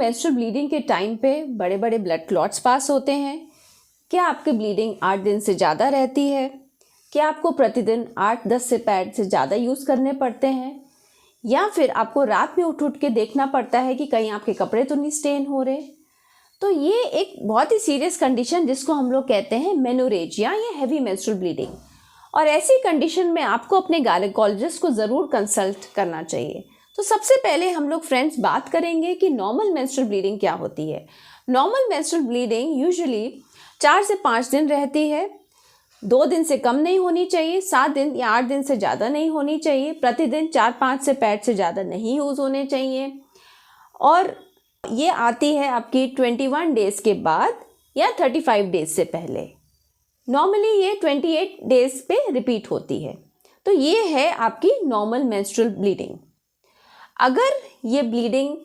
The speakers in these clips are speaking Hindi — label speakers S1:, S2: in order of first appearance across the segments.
S1: मेंस्ट्रुअल ब्लीडिंग के टाइम पे बड़े बड़े ब्लड क्लॉट्स पास होते हैं? क्या आपकी ब्लीडिंग 8 दिन से ज़्यादा रहती है? क्या आपको प्रतिदिन 8-10 से पैड से ज़्यादा यूज़ करने पड़ते हैं? या फिर आपको रात में उठ उठ के देखना पड़ता है कि कहीं आपके कपड़े तो नहीं स्टेन हो रहे? तो ये एक बहुत ही सीरियस कंडीशन जिसको हम लोग कहते हैं मेनोरेजिया या हैवी मेंस्ट्रुअल ब्लीडिंग। और ऐसी कंडीशन में आपको अपने गायनेकोलॉजिस्ट को ज़रूर कंसल्ट करना चाहिए। तो सबसे पहले हम लोग फ्रेंड्स बात करेंगे कि नॉर्मल मेंस्ट्रुअल ब्लीडिंग क्या होती है। नॉर्मल मेंस्ट्रुअल ब्लीडिंग यूजुअली 4 से 5 दिन रहती है, 2 दिन से कम नहीं होनी चाहिए, 7 दिन या 8 दिन से ज़्यादा नहीं होनी चाहिए, प्रतिदिन 4-5 से पैड से ज़्यादा नहीं यूज़ होने चाहिए, और ये आती है आपकी 21 डेज़ के बाद या 35 डेज़ से पहले। नॉर्मली ये 28 डेज़ पे रिपीट होती है। तो ये है आपकी नॉर्मल मेंस्ट्रुअल ब्लीडिंग। अगर ये ब्लीडिंग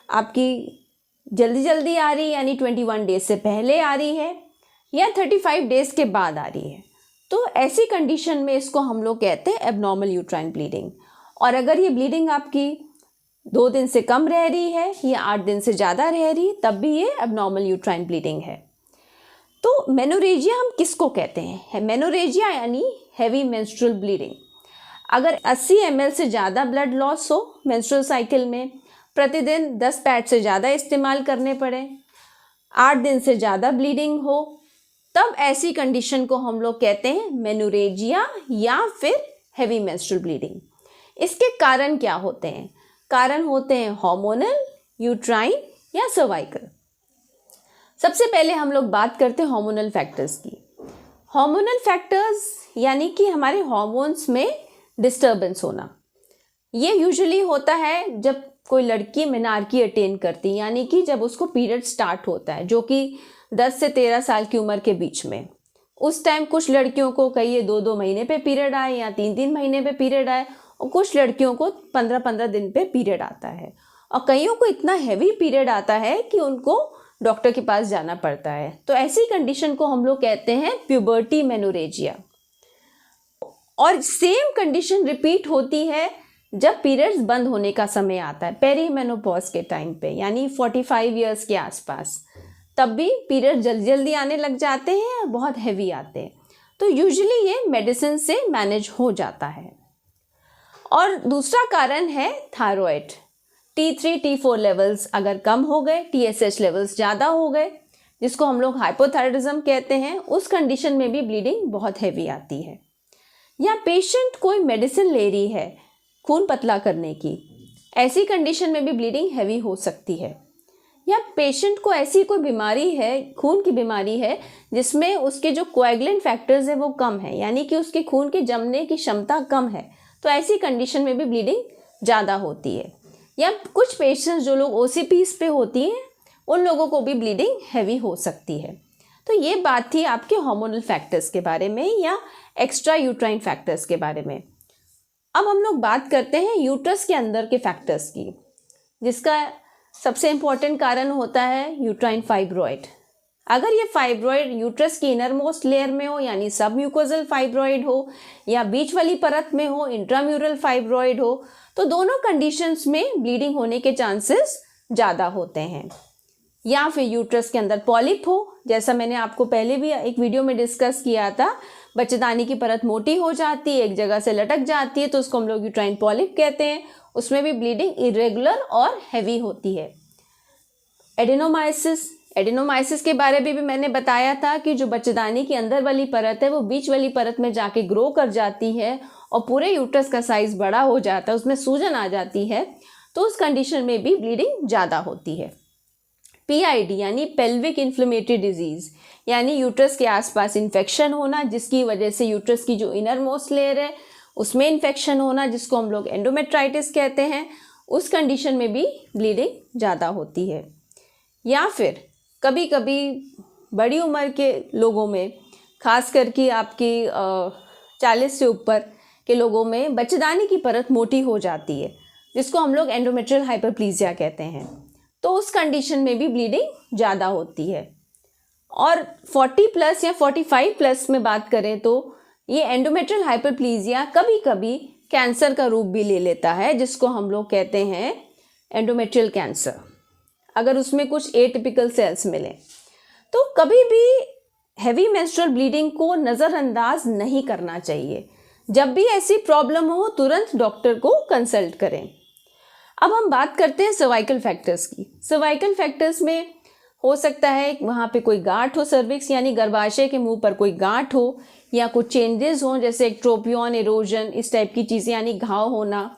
S1: आपकी जल्दी जल्दी आ रही है यानी 21 डेज़ से पहले आ रही है या 35 डेज़ के बाद आ रही है, तो ऐसी कंडीशन में इसको हम लोग कहते हैं एबनॉर्मल यूट्राइन ब्लीडिंग। और अगर ये ब्लीडिंग आपकी 2 दिन से कम रह रही है या 8 दिन से ज़्यादा रह रही है, तब भी ये एबनॉर्मल यूट्राइन ब्लीडिंग है। तो मेनोरेजिया हम किसको कहते हैं? मेनोरेजिया यानी हैवी मेंस्ट्रुअल ब्लीडिंग। अगर 80 ml से ज़्यादा ब्लड लॉस हो मेंस्ट्रुअल साइकिल में, प्रतिदिन 10 पैड से ज़्यादा इस्तेमाल करने पड़े, 8 दिन से ज़्यादा ब्लीडिंग हो, तब ऐसी कंडीशन को हम लोग कहते हैं मेनोरेजिया या फिर हैवी मेंस्ट्रुअल ब्लीडिंग। इसके कारण क्या होते हैं? कारण होते हैं हार्मोनल, यूट्राइन या सर्वाइकल। सबसे पहले हम लोग बात करते हैं हार्मोनल फैक्टर्स की। हार्मोनल फैक्टर्स यानी कि हमारे हार्मोन्स में डिस्टर्बेंस होना। ये यूजुअली होता है जब कोई लड़की मेनार्की अटेन करती, यानी कि जब उसको पीरियड स्टार्ट होता है, जो कि 10 से 13 साल की उम्र के बीच में। उस टाइम कुछ लड़कियों को कई 2-2 महीने पे पीरियड आए या 3-3 महीने पे पीरियड आए, और कुछ लड़कियों को 15-15 दिन पे पीरियड आता है, और कईयों को इतना हैवी पीरियड आता है कि उनको डॉक्टर के पास जाना पड़ता है। तो ऐसी कंडीशन को हम लोग कहते हैं प्यूबर्टी मेनोरेजिया। और सेम कंडीशन रिपीट होती है जब पीरियड्स बंद होने का समय आता है, पेरीमेनोपॉज के टाइम पे, यानी 45 ईयर्स के आसपास। तब भी पीरियड जल्दी जल्दी आने लग जाते हैं और बहुत हैवी आते हैं। तो यूजुअली ये मेडिसिन से मैनेज हो जाता है। और दूसरा कारण है थायराइड। T3 T4 लेवल्स अगर कम हो गए, TSH लेवल्स ज़्यादा हो गए, जिसको हम लोग हाइपोथायराइडिज्म कहते हैं, उस कंडीशन में भी ब्लीडिंग बहुत हैवी आती है। या पेशेंट कोई मेडिसिन ले रही है खून पतला करने की, ऐसी कंडीशन में भी ब्लीडिंग हैवी हो सकती है। या पेशेंट को ऐसी कोई बीमारी है, खून की बीमारी है, जिसमें उसके जो कोएगुलेंट फैक्टर्स हैं वो कम है, यानी कि उसके खून के जमने की क्षमता कम है, तो ऐसी कंडीशन में भी ब्लीडिंग ज़्यादा होती है। या कुछ पेशेंट्स जो लोग OCPs पे होती हैं, उन लोगों को भी ब्लीडिंग हैवी हो सकती है। तो ये बात थी आपके हार्मोनल फैक्टर्स के बारे में या एक्स्ट्रा यूट्राइन फैक्टर्स के बारे में। अब हम लोग बात करते हैं यूट्रस के अंदर के फैक्टर्स की, जिसका सबसे इम्पॉर्टेंट कारण होता है यूट्राइन फाइब्रॉइड। अगर ये फाइब्रॉइड यूट्रस की इनर मोस्ट लेयर में हो, यानी सब म्यूकोजल फाइब्रॉइड हो, या बीच वाली परत में हो, इंट्राम्यूरल फाइब्रॉइड हो, तो दोनों कंडीशंस में ब्लीडिंग होने के चांसेस ज़्यादा होते हैं। या फिर यूट्रस के अंदर पॉलिप हो, जैसा मैंने आपको पहले भी एक वीडियो में डिस्कस किया था, बच्चेदानी की परत मोटी हो जाती है, एक जगह से लटक जाती है, तो उसको हम लोग यूट्राइन पॉलिप कहते हैं। उसमें भी ब्लीडिंग इरेगुलर और हैवी होती है। एडेनोमाइसिस के बारे में भी मैंने बताया था कि जो बच्चेदानी की अंदर वाली परत है वो बीच वाली परत में जाके ग्रो कर जाती है और पूरे यूट्रस का साइज बड़ा हो जाता है, उसमें सूजन आ जाती है, तो उस कंडीशन में भी ब्लीडिंग ज़्यादा होती है। PID यानी पेल्विक इन्फ्लेमेटरी डिजीज़, यानी यूट्रस के आसपास इन्फेक्शन होना, जिसकी वजह से यूट्रस की जो इनर मोस्ट लेयर है उसमें इन्फेक्शन होना, जिसको हम लोग एंडोमेट्राइटिस कहते हैं, उस कंडीशन में भी ब्लीडिंग ज़्यादा होती है। या फिर कभी कभी बड़ी उम्र के लोगों में, खास करके आपकी 40 से ऊपर के लोगों में बच्चेदानी की परत मोटी हो जाती है, जिसको हम लोग एंडोमेट्रियल हाइपरप्लीजिया कहते हैं, तो उस कंडीशन में भी ब्लीडिंग ज़्यादा होती है। और 40+ या 45+ में बात करें तो ये एंडोमेट्रियल हाइपरप्लीजिया कभी कभी कैंसर का रूप भी ले लेता है, जिसको हम लोग कहते हैं एंडोमेट्रियल कैंसर। अगर उसमें कुछ एटिपिकल सेल्स मिलें। तो कभी भी हैवी मेंस्ट्रुअल ब्लीडिंग को नज़रअंदाज नहीं करना चाहिए। जब भी ऐसी प्रॉब्लम हो तुरंत डॉक्टर को कंसल्ट करें। अब हम बात करते हैं सर्वाइकल फैक्टर्स की। सर्वाइकल फैक्टर्स में हो सकता है वहाँ पे कोई गांठ हो, सर्विक्स यानी गर्भाशय के मुंह पर कोई गांठ हो, या कुछ चेंजेस हों जैसे एक्ट्रोपियन, इरोजन, इस टाइप की चीज़ें यानी घाव होना,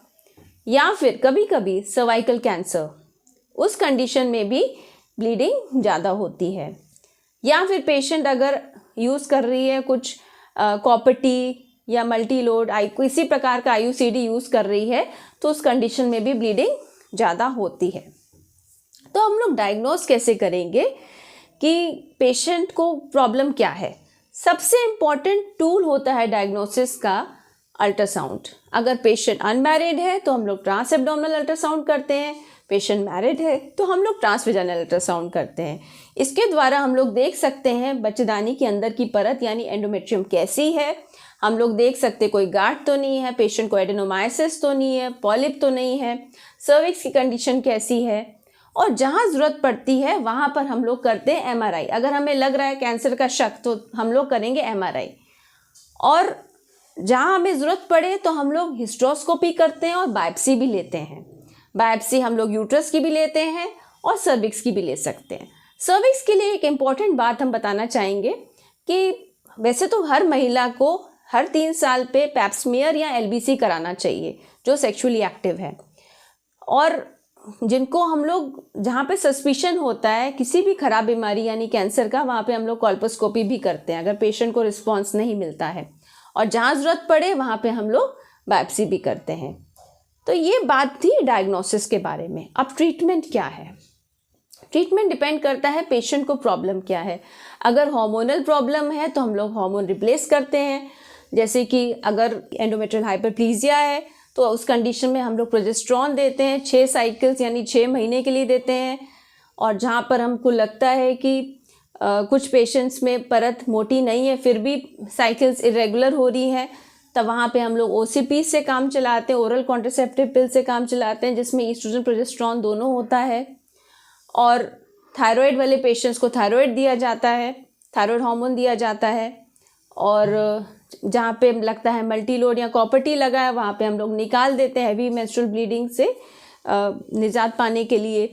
S1: या फिर कभी कभी सर्वाइकल कैंसर, उस कंडीशन में भी ब्लीडिंग ज़्यादा होती है। या फिर पेशेंट अगर यूज़ कर रही है कुछ कॉपर टी या मल्टी लोड किसी प्रकार का IUCD यूज़ कर रही है तो उस कंडीशन में भी ब्लीडिंग ज़्यादा होती है। तो हम लोग डायग्नोज कैसे करेंगे कि पेशेंट को प्रॉब्लम क्या है? सबसे इम्पॉर्टेंट टूल होता है डायग्नोसिस का अल्ट्रासाउंड। अगर पेशेंट अनमैरिड है तो हम लोग ट्रांस एब्डोमिनल अल्ट्रासाउंड करते हैं, पेशेंट मैरिड है तो हम लोग ट्रांसवेजाइनल अल्ट्रासाउंड करते हैं। इसके द्वारा हम लोग देख सकते हैं बच्चेदानी के अंदर की परत यानी एंडोमेट्रियम कैसी है। हम लोग देख सकते कोई गांठ तो नहीं है, पेशेंट को एडेनोमाइसिस तो नहीं है, पॉलिप तो नहीं है, सर्विक्स की कंडीशन कैसी है, और जहाँ ज़रूरत पड़ती है वहाँ पर हम लोग करते हैं MRI। अगर हमें लग रहा है कैंसर का शक तो हम लोग करेंगे MRI, और जहाँ हमें ज़रूरत पड़े तो हम लोग हिस्ट्रोस्कोपी करते हैं और बायोप्सी भी लेते हैं। बायोप्सी हम लोग यूट्रस की भी लेते हैं और सर्विक्स की भी ले सकते हैं। सर्विक्स के लिए एक इम्पॉर्टेंट बात हम बताना चाहेंगे कि वैसे तो हर महिला को हर 3 साल पे पैप्समियर या LBC कराना चाहिए जो सेक्सुअली एक्टिव है, और जिनको हम लोग जहाँ पे सस्पिशन होता है किसी भी खराब बीमारी यानी कैंसर का, वहाँ पे हम लोग कॉल्पोस्कोपी भी करते हैं अगर पेशेंट को रिस्पॉन्स नहीं मिलता है, और जहाँ ज़रूरत पड़े वहाँ पे हम लोग बायोप्सी भी करते हैं। तो ये बात थी डायग्नोसिस के बारे में। अब ट्रीटमेंट क्या है? ट्रीटमेंट डिपेंड करता है पेशेंट को प्रॉब्लम क्या है। अगर हार्मोनल प्रॉब्लम है तो हम लोग हार्मोन रिप्लेस करते हैं, जैसे कि अगर एंडोमेट्रियल हाइपरप्लीजिया है तो उस कंडीशन में हम लोग प्रोजेस्टेरॉन देते हैं 6 साइकिल्स यानी 6 महीने के लिए देते हैं। और जहाँ पर हमको लगता है कि कुछ पेशेंट्स में परत मोटी नहीं है फिर भी साइकिल्स इरेगुलर हो रही हैं, तब वहाँ पे हम लोग OCP से काम चलाते हैं, ओरल कॉन्ट्रासेप्टिव पिल से काम चलाते हैं जिसमें ईस्ट्रोजन प्रोजेस्टेरॉन दोनों होता है। और थायराइड वाले पेशेंट्स को थायराइड दिया जाता है, थायराइड हार्मोन दिया जाता है। और जहाँ पे लगता है मल्टी लोड या कॉपर टी लगा है वहाँ पे हम लोग निकाल देते हैं हैवी मेंस्ट्रुअल ब्लीडिंग से निजात पाने के लिए।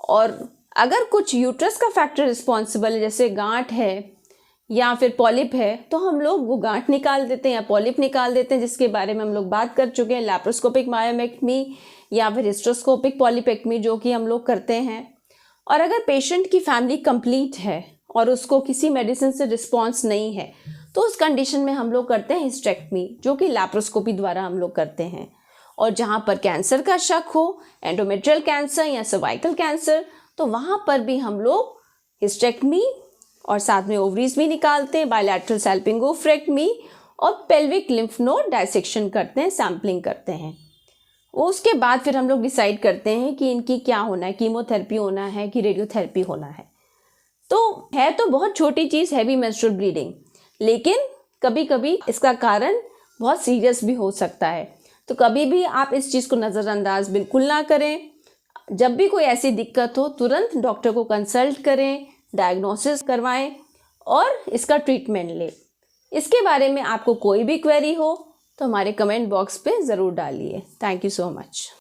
S1: और अगर कुछ यूट्रस का फैक्टर रिस्पॉन्सिबल है जैसे गांठ है या फिर पॉलिप है तो हम लोग वो गांठ निकाल देते हैं या पॉलिप निकाल देते हैं, जिसके बारे में हम लोग बात कर चुके हैं, लैप्रोस्कोपिक मायोमेक्टमी या फिर हिस्ट्रोस्कोपिक पॉलिपेक्टमी जो कि हम लोग करते हैं। और अगर पेशेंट की फैमिली कंप्लीट है और उसको किसी मेडिसिन से रिस्पॉन्स नहीं है तो उस कंडीशन में हम लोग करते हैं हिस्टेक्टमी जो कि लैप्रोस्कोपी द्वारा हम लोग करते हैं। और जहाँ पर कैंसर का शक हो, एंडोमेट्रियल कैंसर या सर्वाइकल कैंसर, तो वहाँ पर भी हम लोग हिस्टेक्टमी और साथ में ओवरीज भी निकालते हैं, बायलैटरल सैल्पिंगोफ्रेक्टमी और पेल्विक लिम्फ नोड डायसेक्शन करते हैं, सैम्पलिंग करते हैं। उसके बाद फिर हम लोग डिसाइड करते हैं कि इनकी क्या होना है, कीमोथेरेपी होना है कि रेडियोथेरेपी होना है। तो है तो बहुत छोटी चीज़ हैवी मेंस्ट्रुअल ब्लीडिंग, लेकिन कभी कभी इसका कारण बहुत सीरियस भी हो सकता है। तो कभी भी आप इस चीज़ को नज़रअंदाज बिल्कुल ना करें। जब भी कोई ऐसी दिक्कत हो तुरंत डॉक्टर को कंसल्ट करें, डायग्नोसिस करवाएं और इसका ट्रीटमेंट लें। इसके बारे में आपको कोई भी क्वेरी हो तो हमारे कमेंट बॉक्स पे ज़रूर डालिए। Thank you so much.